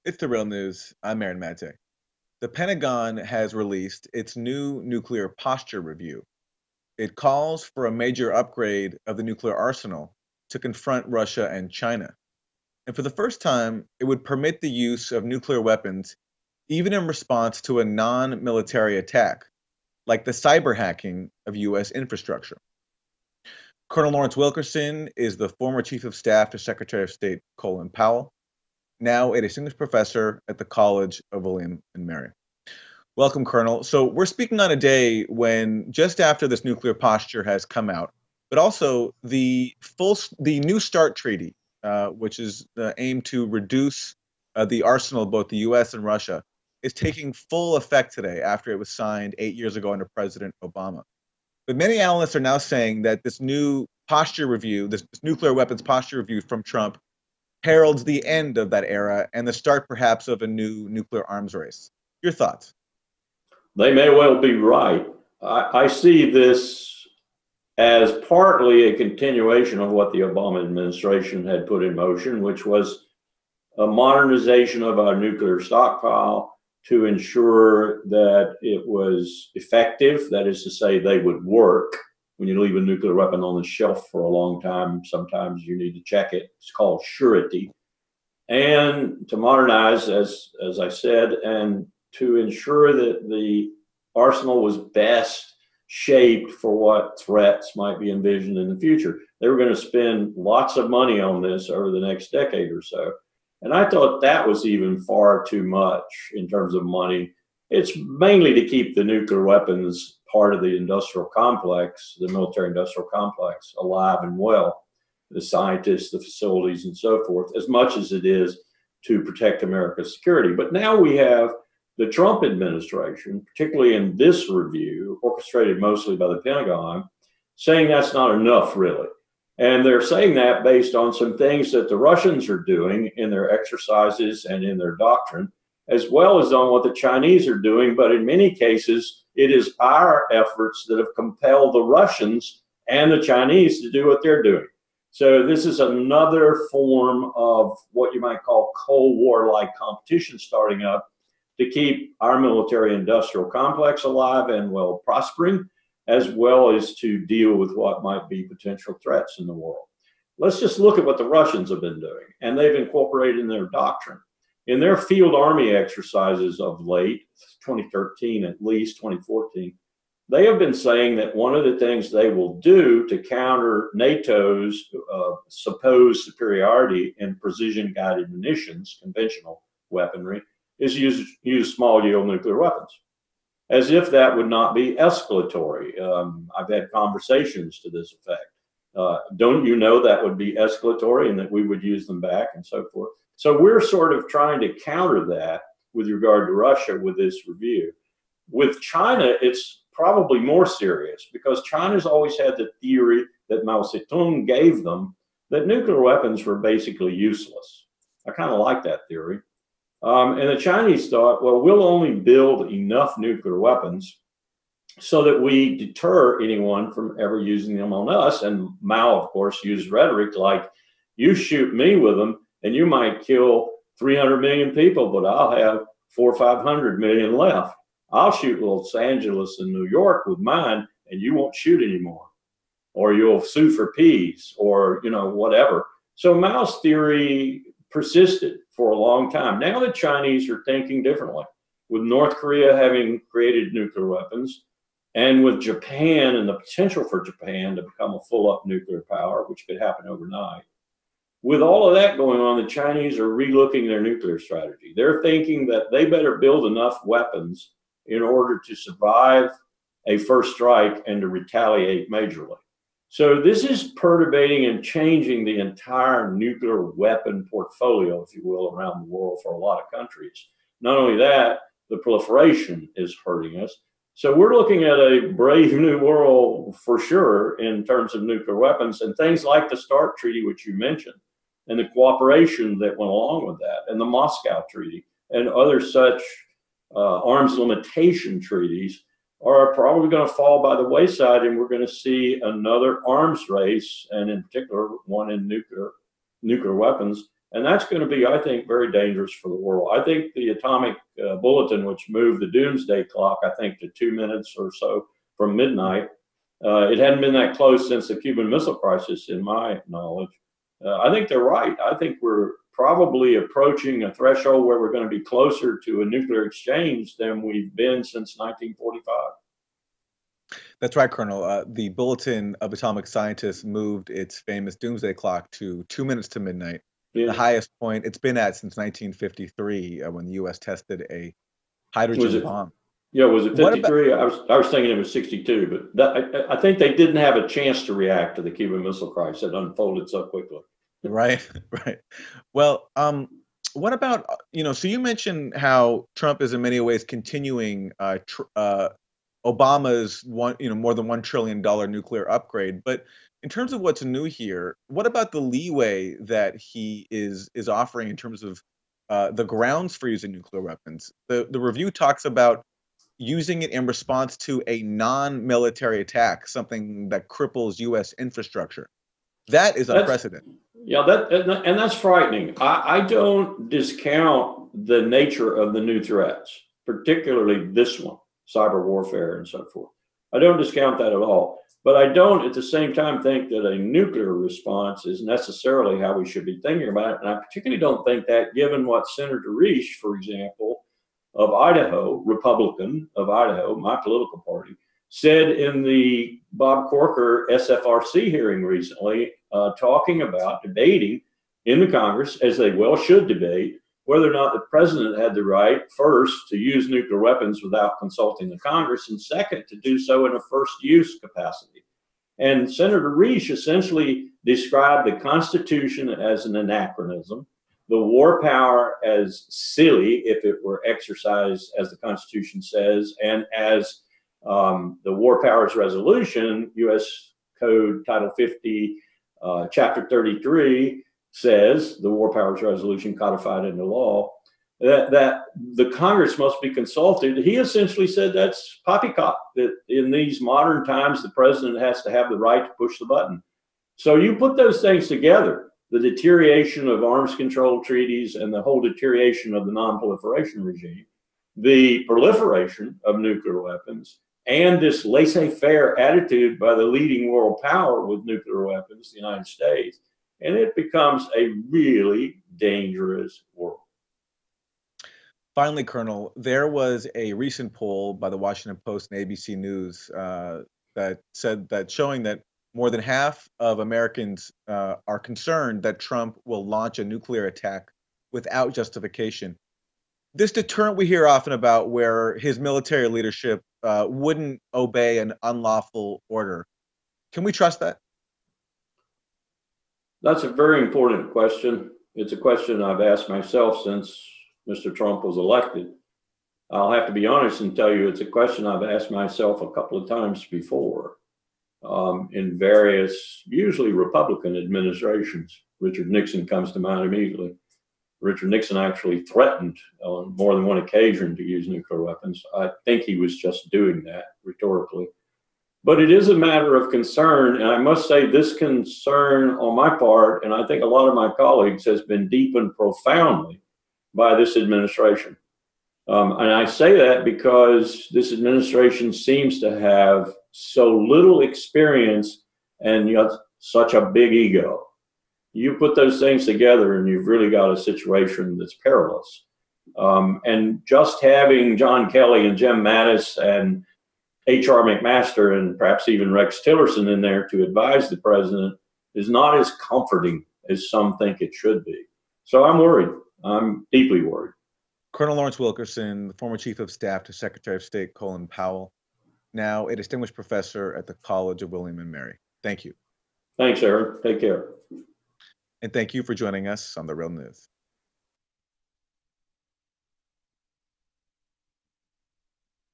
It's the real news. I'm Aaron Mate. The Pentagon has released its new nuclear posture review. It calls for a major upgrade of the nuclear arsenal to confront Russia and China. And for the first time, it would permit the use of nuclear weapons even in response to a non military attack, like the cyber hacking of U.S. infrastructure. Colonel Lawrence Wilkerson is the former Chief of Staff to Secretary of State Colin Powell, now a distinguished professor at the College of William and Mary. Welcome, Colonel. So we're speaking on a day when just after this nuclear posture has come out, but also the New START treaty, which is aimed to reduce the arsenal of both the U.S. and Russia, is taking full effect today after it was signed 8 years ago under President Obama. But many analysts are now saying that this new posture review, this nuclear weapons posture review from Trump, heralds the end of that era and the start perhaps of a new nuclear arms race. Your thoughts? They may well be right. I see this as partly a continuation of what the Obama administration had put in motion, which was a modernization of our nuclear stockpile to ensure that it was effective. That is to say, they would work. When you leave a nuclear weapon on the shelf for a long time, sometimes you need to check it. It's called surety. And to modernize, as I said, and to ensure that the arsenal was best shaped for what threats might be envisioned in the future. They were going to spend lots of money on this over the next decade or so. And I thought that was even far too much in terms of money. It's mainly to keep the nuclear weapons part of the industrial complex, the military industrial complex, alive and well, the scientists, the facilities, and so forth, as much as it is to protect America's security. But now we have the Trump administration, particularly in this review, orchestrated mostly by the Pentagon, saying that's not enough, really. And they're saying that based on some things that the Russians are doing in their exercises and in their doctrine, as well as on what the Chinese are doing. But in many cases, it is our efforts that have compelled the Russians and the Chinese to do what they're doing. So this is another form of what you might call Cold War-like competition starting up to keep our military industrial complex alive and well prospering, as well as to deal with what might be potential threats in the world. Let's just look at what the Russians have been doing, and they've incorporated in their doctrine. In their field army exercises of late, 2013 at least, 2014, they have been saying that one of the things they will do to counter NATO's supposed superiority in precision-guided munitions, conventional weaponry, is use small-yield nuclear weapons, as if that would not be escalatory. I've had conversations to this effect. Don't you know that would be escalatory and that we would use them back and so forth? So we're sort of trying to counter that with regard to Russia with this review. With China, it's probably more serious because China's always had the theory that Mao Zedong gave them that nuclear weapons were basically useless. I kind of like that theory. And the Chinese thought, well, we'll only build enough nuclear weapons so that we deter anyone from ever using them on us. And Mao, of course, used rhetoric like, you shoot me with them and you might kill 300 million people, but I'll have 400 or 500 million left. I'll shoot Los Angeles and New York with mine and you won't shoot anymore. Or you'll sue for peace or, whatever. So Mao's theory persisted for a long time. Now the Chinese are thinking differently, with North Korea having created nuclear weapons and with Japan and the potential for Japan to become a full-up nuclear power, which could happen overnight. With all of that going on, the Chinese are relooking their nuclear strategy. They're thinking that they better build enough weapons in order to survive a first strike and to retaliate majorly. So this is perturbating and changing the entire nuclear weapon portfolio, if you will, around the world for a lot of countries. Not only that, the proliferation is hurting us. So we're looking at a brave new world for sure in terms of nuclear weapons and things like the START Treaty, which you mentioned, and the cooperation that went along with that, and the Moscow Treaty, and other such arms limitation treaties are probably going to fall by the wayside, and we're going to see another arms race, and in particular one in nuclear weapons, And that's going to be, I think, very dangerous for the world. I think the atomic bulletin, which moved the doomsday clock, I think, to 2 minutes or so from midnight, it hadn't been that close since the Cuban Missile Crisis, in my knowledge. I think they're right. I think we're probably approaching a threshold where we're going to be closer to a nuclear exchange than we've been since 1945. That's right, Colonel. The Bulletin of Atomic Scientists moved its famous doomsday clock to 2 minutes to midnight, the highest point it's been at since 1953, when the U.S. tested a hydrogen bomb. Yeah, was it 53? I was thinking it was 62, but I think they didn't have a chance to react to the Cuban Missile Crisis that unfolded so quickly. Right, right. Well, what about, so you mentioned how Trump is in many ways continuing Obama's more than $1 trillion nuclear upgrade. But in terms of what's new here, what about the leeway that he is offering in terms of the grounds for using nuclear weapons? The review talks about using it in response to a non-military attack, something that cripples U.S. infrastructure. That is unprecedented. Yeah, and that's frightening. I don't discount the nature of the new threats, particularly this one, cyber warfare and so forth. I don't discount that at all. But I don't at the same time think that a nuclear response is necessarily how we should be thinking about it. And I particularly don't think that, given what Senator Reich, for example, of Idaho, Republican of Idaho, my political party, said in the Bob Corker SFRC hearing recently, talking about debating in the Congress, as they well should debate, whether or not the president had the right, first, to use nuclear weapons without consulting the Congress, and second, to do so in a first use capacity. And Senator Reich essentially described the Constitution as an anachronism, the war power as silly if it were exercised as the Constitution says, and as the War Powers Resolution, U.S. Code Title 50, Chapter 33, says, the War Powers Resolution codified into law, that the Congress must be consulted. He essentially said that's poppycock, that in these modern times, the president has to have the right to push the button. So you put those things together, the deterioration of arms control treaties and the whole deterioration of the non-proliferation regime, the proliferation of nuclear weapons, and this laissez-faire attitude by the leading world power with nuclear weapons, the United States, and it becomes a really dangerous world. Finally, Colonel, there was a recent poll by the Washington Post and ABC News that said that showing that more than half of Americans are concerned that Trump will launch a nuclear attack without justification. This deterrent we hear often about, where his military leadership wouldn't obey an unlawful order. Can we trust that? That's a very important question. It's a question I've asked myself since Mr. Trump was elected. I'll have to be honest and tell you it's a question I've asked myself a couple of times before in various, usually Republican administrations. Richard Nixon comes to mind immediately. Richard Nixon actually threatened on more than one occasion to use nuclear weapons. I think he was just doing that rhetorically. But it is a matter of concern, and I must say this concern on my part, and I think a lot of my colleagues, has been deepened profoundly by this administration. And I say that because this administration seems to have so little experience and yet such a big ego. You put those things together and you've really got a situation that's perilous. And just having John Kelly and Jim Mattis and H.R. McMaster and perhaps even Rex Tillerson in there to advise the president is not as comforting as some think it should be. So I'm worried. I'm deeply worried. Colonel Lawrence Wilkerson, the former Chief of Staff to Secretary of State Colin Powell, now a distinguished professor at the College of William and Mary. Thank you. Thanks, Aaron. Take care. And thank you for joining us on The Real News.